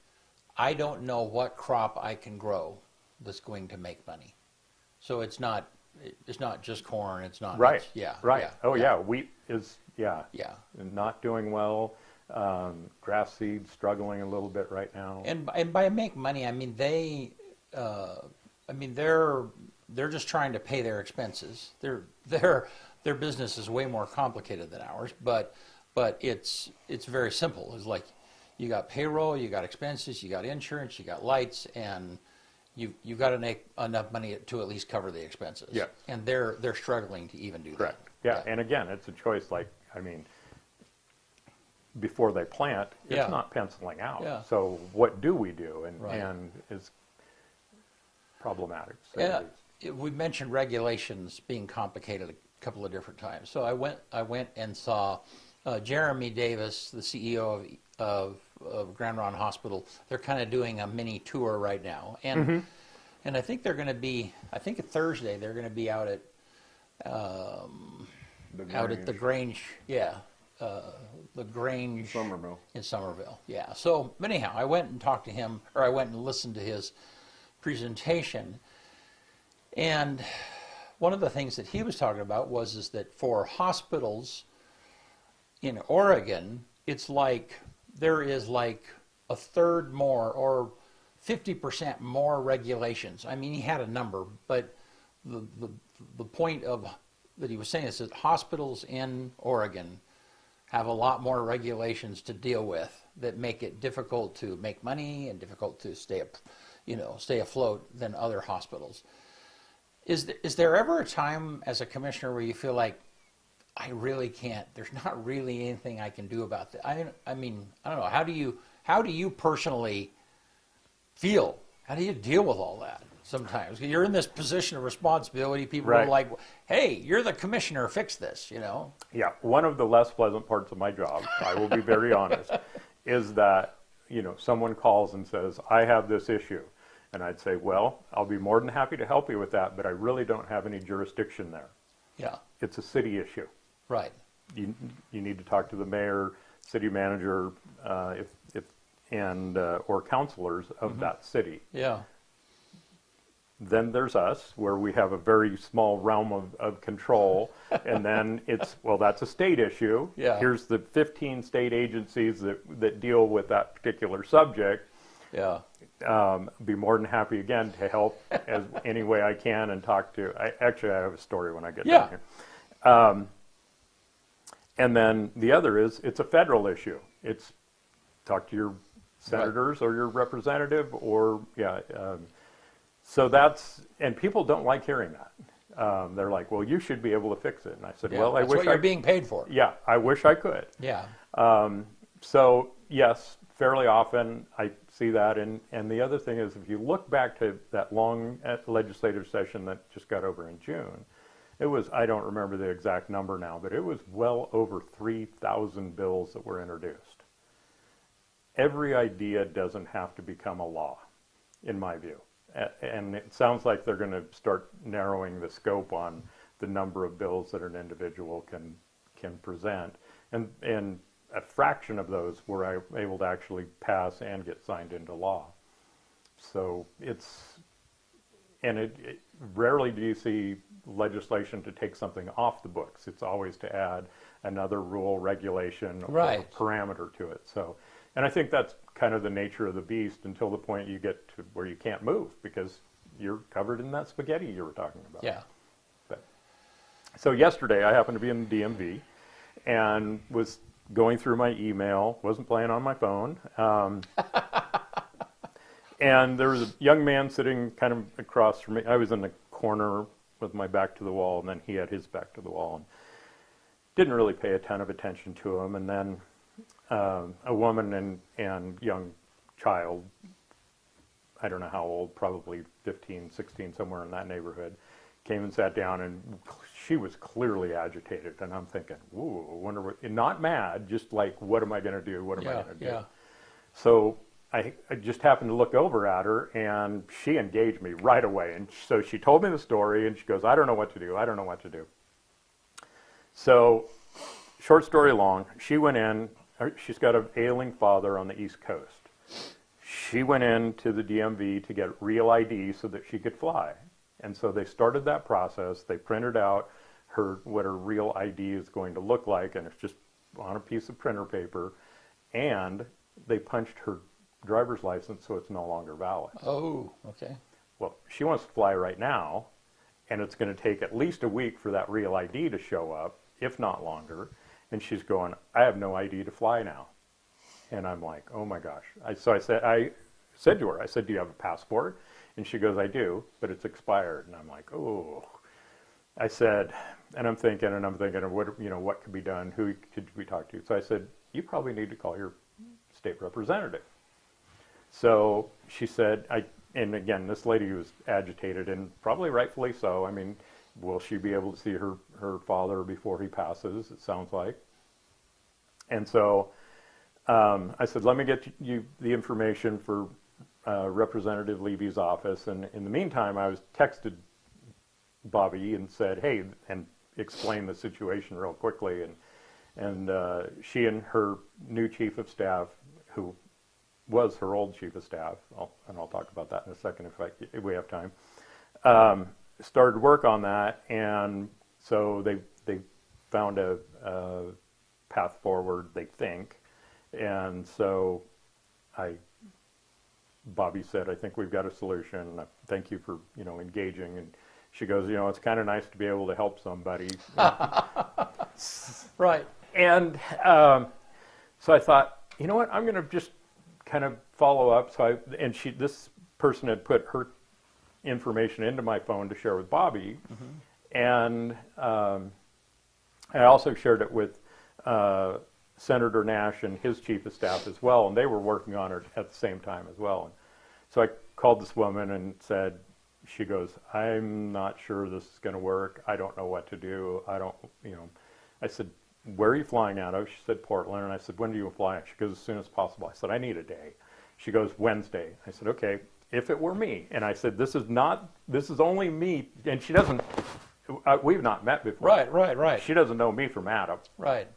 I don't know what crop I can grow that's going to make money. So it's not just corn. It's not right. Yeah. Right. Yeah. Wheat is not doing well. Grass seed struggling a little bit right now. And by make money, I mean they're just trying to pay their expenses. Their business is way more complicated than ours, but it's very simple. It's like you got payroll, you got expenses, you got insurance, you got lights, and you've got to make enough money to at least cover the expenses. Yeah. And they're struggling to even do Correct. that. Yeah. And again, it's a choice. Before they plant, it's not penciling out. Yeah. So what do we do? Right. And it's problematic. And we mentioned regulations being complicated couple of different times. So I went and saw Jeremy Davis, the CEO of Grand Ronde Hospital. They're kind of doing a mini tour right now, and I think they're going to be. I think Thursday they're going to be out at the Grange. Yeah, the Grange Somerville. In Somerville. Yeah. So anyhow, I went and talked to him, or I went and listened to his presentation, and one of the things that he was talking about is that for hospitals in Oregon, it's like there is like a third more or 50% more regulations. I mean, he had a number, but the point that he was saying is that hospitals in Oregon have a lot more regulations to deal with that make it difficult to make money and difficult to stay afloat than other hospitals. Is there ever a time as a commissioner where you feel like, I really can't, there's not really anything I can do about that? I mean, I don't know. How do you personally feel? How do you deal with all that sometimes? You're in this position of responsibility. People are like, hey, you're the commissioner, fix this, Yeah, one of the less pleasant parts of my job, I will be very honest, is that, someone calls and says, I have this issue. And I'd say, well, I'll be more than happy to help you with that, but I really don't have any jurisdiction there. Yeah. It's a city issue. Right. You need to talk to the mayor, city manager, or councilors of that city. Yeah. Then there's us, where we have a very small realm of control, and then that's a state issue. Yeah. Here's the 15 state agencies that deal with that particular subject. Yeah. Be more than happy again to help as any way I can and talk to. I have a story when I get down here. And then the other is it's a federal issue. It's talk to your senators or your representative so and people don't like hearing that. They're like, well, you should be able to fix it. And I said, well, I wish what you're being paid for. Yeah, I wish I could. Yeah. So yes, fairly often I see that. And the other thing is, if you look back to that long legislative session that just got over in June, it was, I don't remember the exact number now, but it was well over 3,000 bills that were introduced. Every idea doesn't have to become a law, in my view. And it sounds like they're going to start narrowing the scope on the number of bills that an individual can present. And a fraction of those were able to actually pass and get signed into law. So rarely do you see legislation to take something off the books. It's always to add another rule, regulation, or a parameter to it. So, and I think that's kind of the nature of the beast until the point you get to where you can't move because you're covered in that spaghetti you were talking about. Yeah. So yesterday I happened to be in the DMV and was going through my email, wasn't playing on my phone, and there was a young man sitting kind of across from me. I was in the corner with my back to the wall, and then he had his back to the wall, and didn't really pay a ton of attention to him. And then a woman and young child, I don't know how old, probably 15, 16, somewhere in that neighborhood, came and sat down, and she was clearly agitated. And I'm thinking, ooh, I wonder what, not mad, just like, what am I going to do? What am I going to do? Yeah. So I just happened to look over at her, and she engaged me right away. And so she told me the story, and she goes, I don't know what to do. I don't know what to do. So short story long, she went in. She's got an ailing father on the East Coast. She went into the DMV to get real ID so that she could fly. And so they started that process. They printed out what her real ID is going to look like, and it's just on a piece of printer paper. And they punched her driver's license so it's no longer valid. Oh, okay. Well, she wants to fly right now, and it's going to take at least a week for that real ID to show up, if not longer. And she's going, I have no ID to fly now. And I'm like, oh my gosh. I said to her, I said, do you have a passport? And she goes, I do, but it's expired. And I'm like, oh. I said, and I'm thinking of what could be done? Who could we talk to? So I said, you probably need to call your state representative. So she said, and again, this lady was agitated, and probably rightfully so. I mean, will she be able to see her father before he passes, it sounds like. And so I said, let me get you the information for Representative Levy's office. And in the meantime, I was texted Bobby and said, hey, and explained the situation real quickly. And she and her new chief of staff, who was her old chief of staff, and I'll talk about that in a second if we have time, started work on that. And so they found a path forward, they think. And so Bobby said, I think we've got a solution. Thank you for, engaging. And she goes, it's kind of nice to be able to help somebody. Right. And so I thought, you know what, I'm going to just kind of follow up. So this person had put her information into my phone to share with Bobby. Mm-hmm. And I also shared it with Senator Nash and his chief of staff as well, and they were working on it at the same time as well. And so I called this woman and said, she goes, I'm not sure this is going to work. I don't know what to do. I said, where are you flying out of? She said, Portland. And I said, when do you fly? She goes, as soon as possible. I said, I need a day. She goes, Wednesday. I said, okay, if it were me. And I said, this is only me. And she doesn't, we've not met before. Right. She doesn't know me from Adam. Right.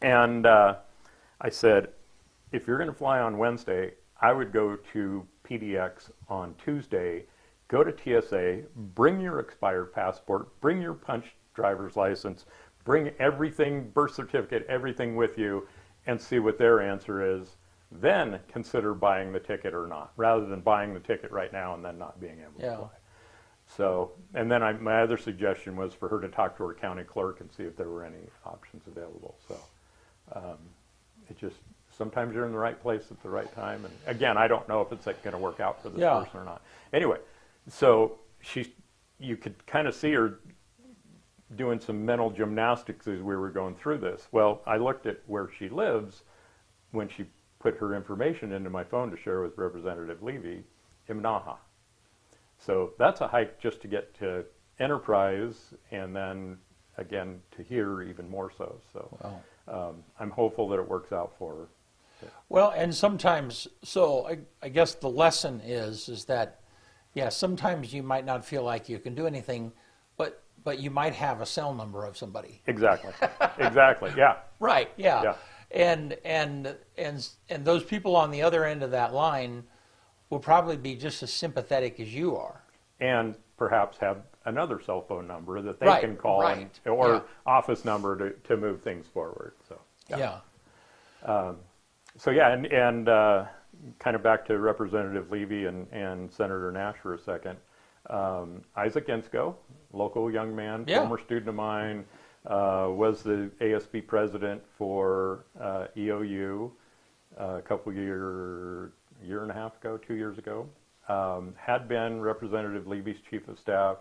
And I said, if you're going to fly on Wednesday, I would go to PDX on Tuesday, go to TSA, bring your expired passport, bring your punched driver's license, bring everything, birth certificate, everything with you, and see what their answer is. Then consider buying the ticket or not, rather than buying the ticket right now and then not being able to fly. So, and then my other suggestion was for her to talk to her county clerk and see if there were any options available. So it just, sometimes you're in the right place at the right time. And again, I don't know if it's going to work out for this person or not. Anyway, so you could kind of see her doing some mental gymnastics as we were going through this. Well, I looked at where she lives when she put her information into my phone to share with Representative Levy, Imnaha. So that's a hike just to get to Enterprise, and then again to here even more so. So I'm hopeful that it works out for her. Yeah. Well, and sometimes, so I guess the lesson is that, sometimes you might not feel like you can do anything, but you might have a cell number of somebody. Exactly. Exactly. Yeah. Right. Yeah. And those people on the other end of that line will probably be just as sympathetic as you are. And perhaps have another cell phone number that they can call or office number to move things forward. So and kind of back to Representative Levy and Senator Nash for a second. Isaac Ensko, local young man, former student of mine, was the ASB president for EOU a couple year and a half ago, 2 years ago. Had been Representative Levy's chief of staff.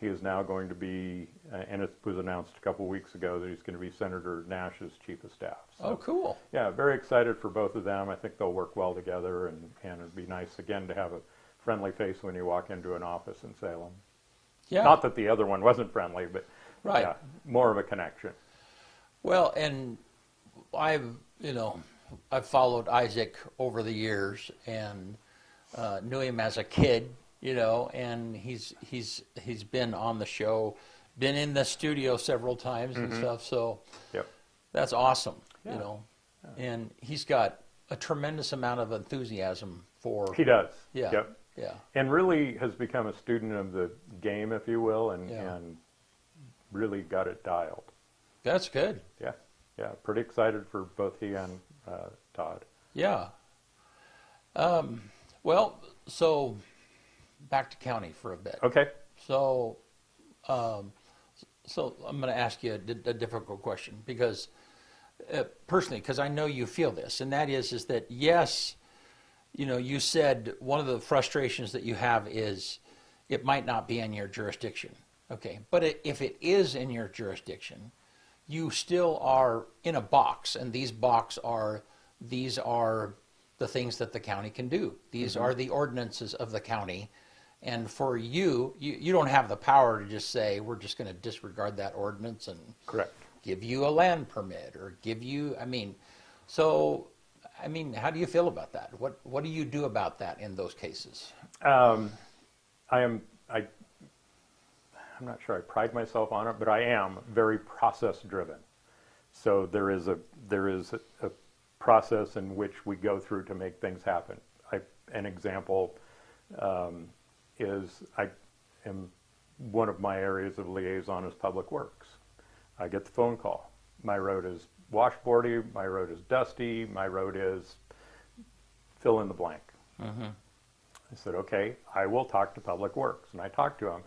He is now going to be, and it was announced a couple weeks ago that he's going to be Senator Nash's chief of staff. So, oh, cool. Yeah, very excited for both of them. I think they'll work well together, and it'd be nice, again, to have a friendly face when you walk into an office in Salem. Yeah. Not that the other one wasn't friendly, but more of a connection. Well, and I've followed Isaac over the years and knew him as a kid, and he's been on the show, been in the studio several times and stuff. So that's awesome, and he's got a tremendous amount of enthusiasm for. He does. Yeah. Yep. Yeah. And really has become a student of the game, if you will, and really got it dialed. That's good. Yeah. Yeah. Pretty excited for both he and Todd. Yeah. Well, so back to county for a bit. Okay. So, so I'm going to ask you a difficult question because personally, because I know you feel this, and that is that yes, you said one of the frustrations that you have is it might not be in your jurisdiction. Okay, but if it is in your jurisdiction, you still are in a box, and these are the things that the county can do. These are the ordinances of the county, And for you don't have the power to just say, we're just going to disregard that ordinance and Correct. give you a land permit or give you, so, how do you feel about that? What do you do about that in those cases? I'm not sure I pride myself on it, but I am very process driven. So there is a process in which we go through to make things happen. An example is one of my areas of liaison is public works. I get the phone call. My road is washboardy, my road is dusty, my road is fill in the blank. Mm-hmm. I said, okay, I will talk to public works. And I talk to them.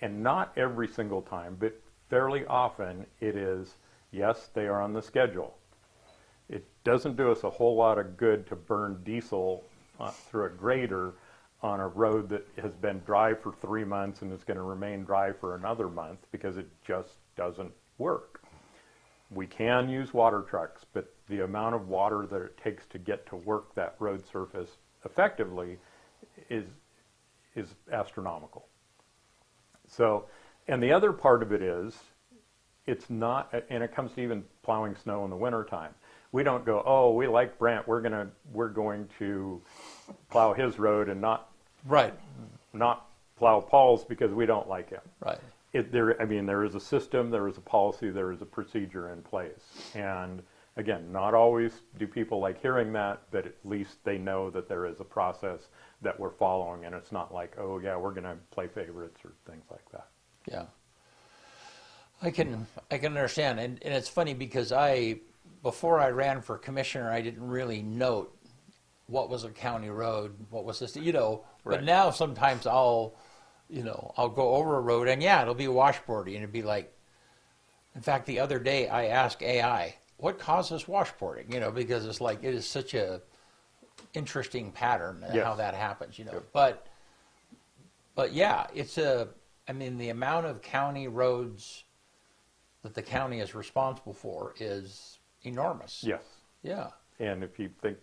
And not every single time, but fairly often it is, yes, they are on the schedule. It doesn't do us a whole lot of good to burn diesel through a grader on a road that has been dry for 3 months and is going to remain dry for another month because it just doesn't work. We can use water trucks, but the amount of water that it takes to get to work that road surface effectively is astronomical. So, and the other part of it is, it's not, and it comes to even plowing snow in the wintertime. We don't go, oh, we like Brent, we're going to plow his road and not plow Paul's because we don't like him. Right. There is a system, there is a policy, there is a procedure in place. And again, not always do people like hearing that, but at least they know that there is a process that we're following, and it's not like, oh yeah, we're going to play favorites or things like that. Yeah. I can understand. And it's funny because before I ran for commissioner, I didn't really note what was a county road, what was this, but Right. now sometimes I'll go over a road and it'll be washboardy and it'd be like, in fact, the other day I asked AI, what causes washboarding? Because it's like, it is such a interesting pattern Yes. how that happens, Yep. But yeah, the amount of county roads that the county is responsible for is enormous. Yes. Yeah. And if you think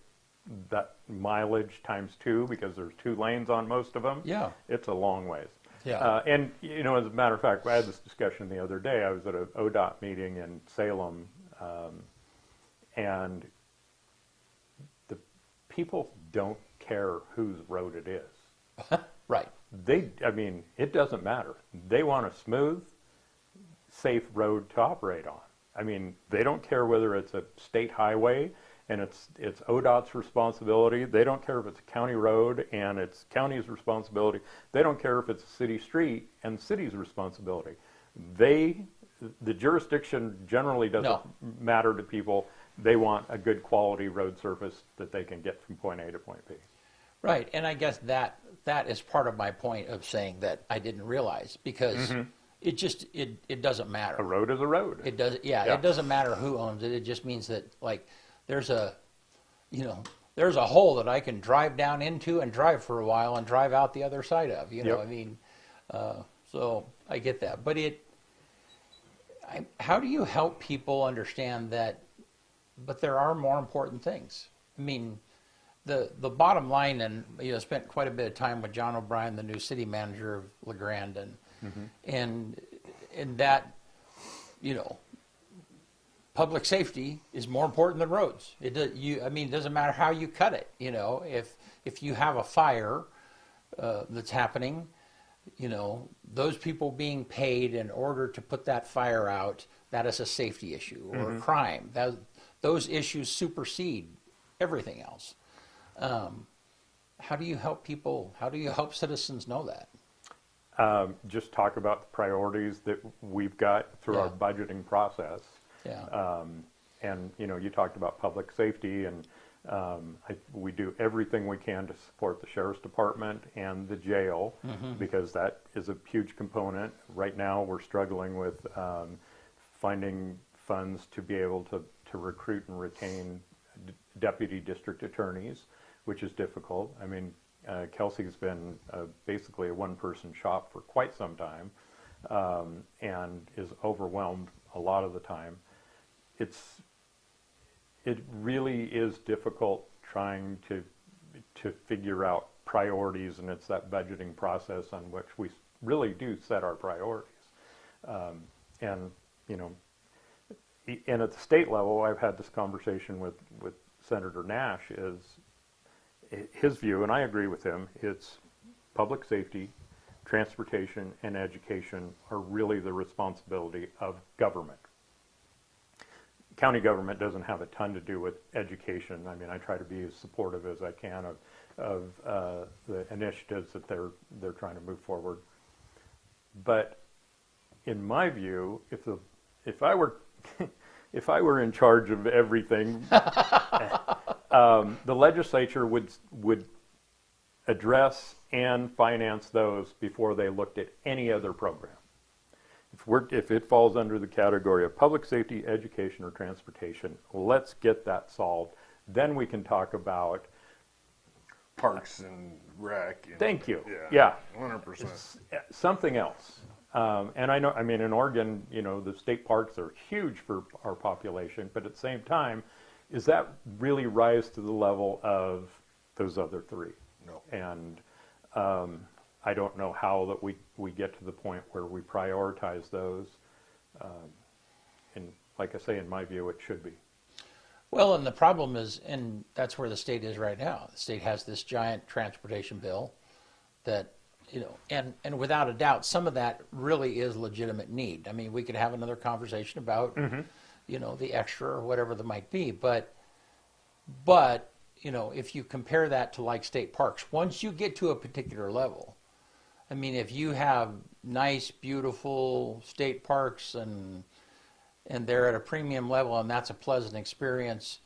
that mileage times 2, because there's 2 lanes on most of them, Yeah. it's a long ways. Yeah. And, as a matter of fact, I had this discussion the other day. I was at an ODOT meeting in Salem, and the people don't care whose road it is. Right. It doesn't matter. They want a smooth, safe road to operate on. They don't care whether it's a state highway and it's ODOT's responsibility. They don't care if it's a county road and it's county's responsibility. They don't care if it's a city street and the city's responsibility. The jurisdiction generally doesn't matter to people. They want a good quality road surface that they can get from point A to point B. Right. And I guess that is part of my point of saying that I didn't realize, because it doesn't matter. A road is a road. It does. Yeah. It doesn't matter who owns it. It just means that, like, there's a hole that I can drive down into and drive for a while and drive out the other side of, so I get that. But how do you help people understand that, but there are more important things? The bottom line, and spent quite a bit of time with John O'Brien, the new city manager of LeGrand, and that, public safety is more important than roads. It doesn't matter how you cut it. If you have a fire that's happening, those people being paid in order to put that fire out, that is a safety issue, or a crime. Those issues supersede everything else. How do you help people? How do you help citizens know that? Just talk about the priorities that we've got through our budgeting process. Yeah. And you talked about public safety, and we do everything we can to support the sheriff's department and the jail, because that is a huge component. Right now, we're struggling with finding funds to be able to recruit and retain deputy district attorneys, which is difficult. Kelsey's been basically a one-person shop for quite some time, and is overwhelmed a lot of the time. It really is difficult trying to figure out priorities, and it's that budgeting process on which we really do set our priorities. And, you know, and at the state level, I've had this conversation with Senator Nash, is his view, and I agree with him, it's public safety, transportation, and education are really the responsibility of government. County government doesn't have a ton to do with education. I mean, I try to be as supportive as I can of the initiatives that they're trying to move forward. But in my view, if I were if I were in charge of everything, the legislature would address and finance those before they looked at any other program. If it falls under the category of public safety, education, or transportation, let's get that solved. Then we can talk about Parks and rec. And, thank you. Yeah. 100%. Something else. And I know, I mean, in Oregon, you know, the state parks are huge for our population, but at the same time, is that really rise to the level of those other three? No. And I don't know how that we get to the point where we prioritize those. And like I say, in my view, it should be. Well, and the problem is, and that's where the state is right now. The state has this giant transportation bill that, you know, and without a doubt, some of that really is legitimate need. I mean, we could have another conversation about, you know, the extra or whatever that might be, but, you know, if you compare that to like state parks, once you get to a particular level, I mean, if you have nice, beautiful state parks and they're at a premium level and that's a pleasant experience,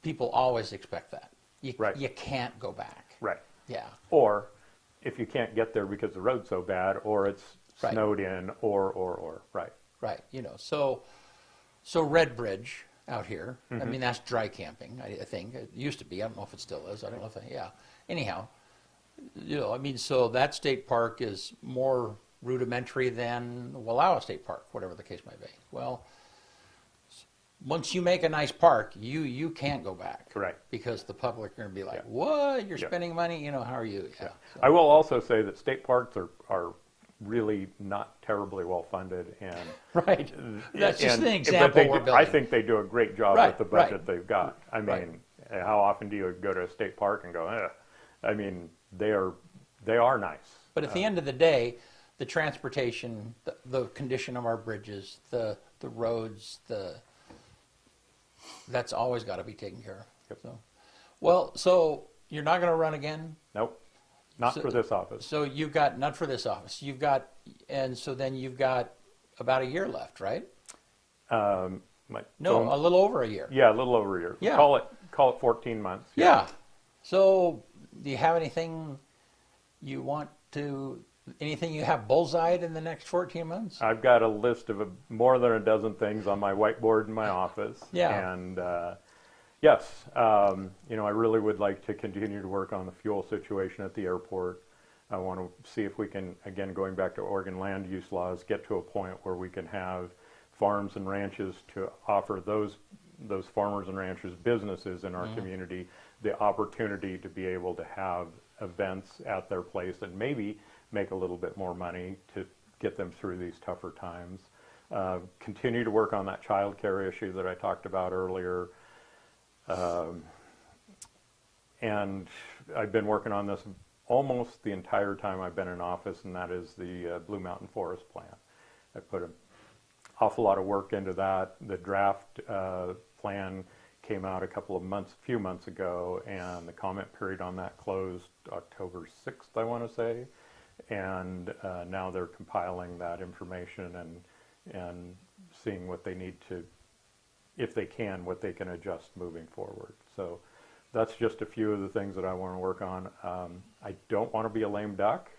people always expect that. Right. You can't go back. Right. Yeah. Or if you can't get there because the road's so bad, or it's Right. snowed in, or right. Right. You know, so Red Bridge out here, I mean, that's dry camping, I think. It used to be. I don't know if it still is. I don't know if yeah. Anyhow, you know, I mean, so that state park is more rudimentary than the Wallowa State Park, whatever the case might be. Well, once you make a nice park, you can't go back. Correct. Because the public are going to be like, Yeah. what? You're Yeah. spending money? You know, how are you? Yeah. So, I will also say that state parks are really not terribly well funded, and right. That's just and- an but example they we're do- building. I think they do a great job Right, with the budget right. they've got. I mean, Right. how often do you go to a state park and go, I mean, they are nice. But at the end of the day, the transportation, the condition of our bridges, the roads, that's always got to be taken care of. Yep. So, well, so you're not going to run again. Nope, not So- for this office. So you've got, not for this office. You've got, and so then you've got about a year left, right? No, a little over a year. Yeah, a little over a year. Yeah. Call it 14 months. Yeah. So do you have anything anything you have bullseyed in the next 14 months? I've got a list of more than a dozen things on my whiteboard in my office. Yeah. And yes, you know, I really would like to continue to work on the fuel situation at the airport. I want to see if we can, again, going back to Oregon land use laws, get to a point where we can have farms and ranches to offer those farmers and ranchers, businesses in our community, the opportunity to be able to have events at their place and maybe make a little bit more money to get them through these tougher times. Continue to work on that child care issue that I talked about earlier. And I've been working on this almost the entire time I've been in office, and that is the Blue Mountain Forest Plan. I put an awful lot of work into that. The draft plan came out a few months ago, and the comment period on that closed October 6th, I want to say. And now they're compiling that information and seeing what they need to, if they can, what they can adjust moving forward. So that's just a few of the things that I want to work on. I don't want to be a lame duck.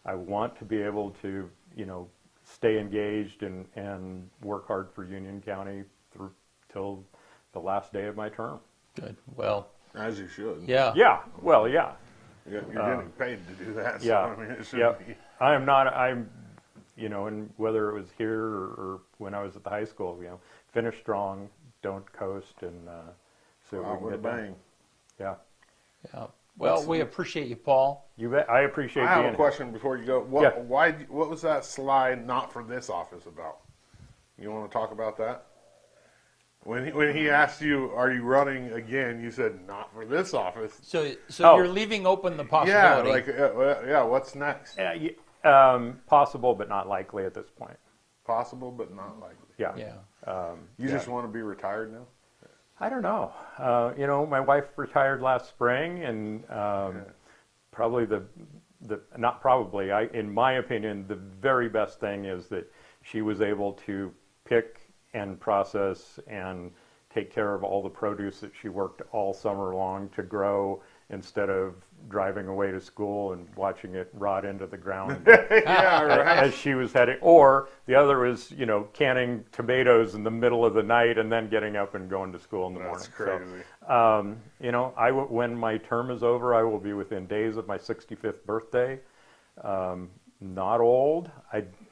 I want to be able to, you know, stay engaged and work hard for Union County through till the last day of my term. Good. Well, As you should. yeah. Yeah, well, yeah. You're getting paid to do that. So, Yeah, I mean, it should yeah. be. I'm, you know, and whether it was here or when I was at the high school, you know, finish strong, don't coast, and so Out we with a can get bang. done. Yeah. Yeah. Well, we appreciate you, Paul. You bet. I appreciate I have being a question before you go. Yeah. What was that slide not for this office about? You want to talk about that? When he asked you, "Are you running again?" You said, "Not for this office." So Oh. you're leaving open the Yeah, possibility. What's next? here. Possible, but not likely at this point. Possible, but not likely. Yeah. Yeah. You just want to be retired now? I don't know. My wife retired last spring, and in my opinion, the very best thing is that she was able to pick and process and take care of all the produce that she worked all summer long to grow, instead of driving away to school and watching it rot into the ground Yeah, right. as she was heading. Or the other was, canning tomatoes in the middle of the night and then getting up and going to school in the morning. That's crazy. So, when my term is over, I will be within days of my 65th birthday. Not old,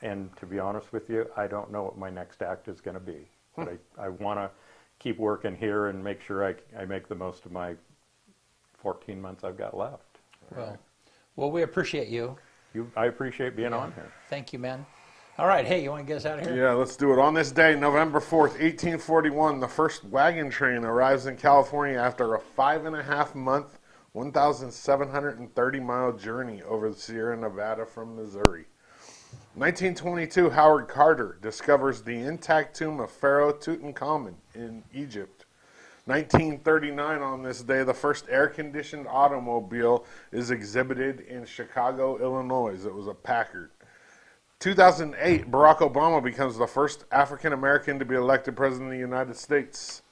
and to be honest with you, I don't know what my next act is going to be. But I want to keep working here and make sure I make the most of my 14 months I've got left. Well, we appreciate you. I appreciate being on here. Thank you, man. All right, hey, you want to get us out of here? Yeah, let's do it. On this day, November 4th, 1841, the first wagon train arrives in California after a 5.5-month, 1,730-mile journey over the Sierra Nevada from Missouri. 1922, Howard Carter discovers the intact tomb of Pharaoh Tutankhamun in Egypt. 1939, on this day, the first air-conditioned automobile is exhibited in Chicago, Illinois. It was a Packard. 2008, Barack Obama becomes the first African-American to be elected president of the United States.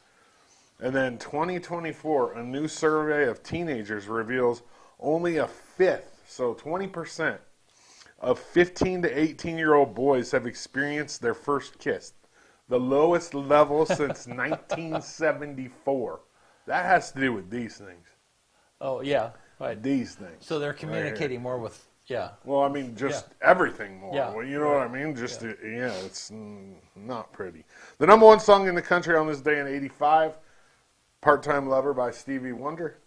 And then 2024, a new survey of teenagers reveals only a fifth, so 20%, of 15 to 18-year-old boys have experienced their first kiss. The lowest level since 1974. That has to do with these things. Oh, yeah. Right. These things. So they're communicating more with, Well, I mean, just everything more. Yeah. Well, you know what I mean? Just, it's not pretty. The number one song in the country on this day in 85, Part-Time Lover by Stevie Wonder.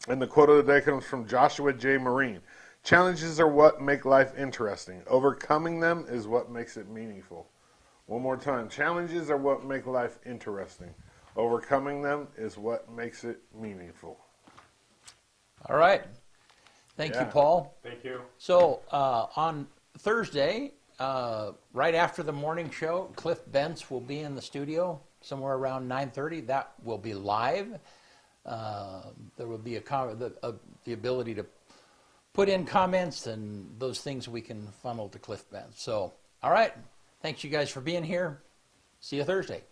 And the quote of the day comes from Joshua J. Marine. Challenges are what make life interesting. Overcoming them is what makes it meaningful. One more time. Challenges are what make life interesting. Overcoming them is what makes it meaningful. all right. Thank you, Paul. Thank you. So on Thursday, right after the morning show, Cliff Bentz will be in the studio somewhere around 9:30. That will be live. There will be the ability to put in comments and those things we can funnel to Cliff Bentz. So, all right. Thanks you guys for being here. See you Thursday.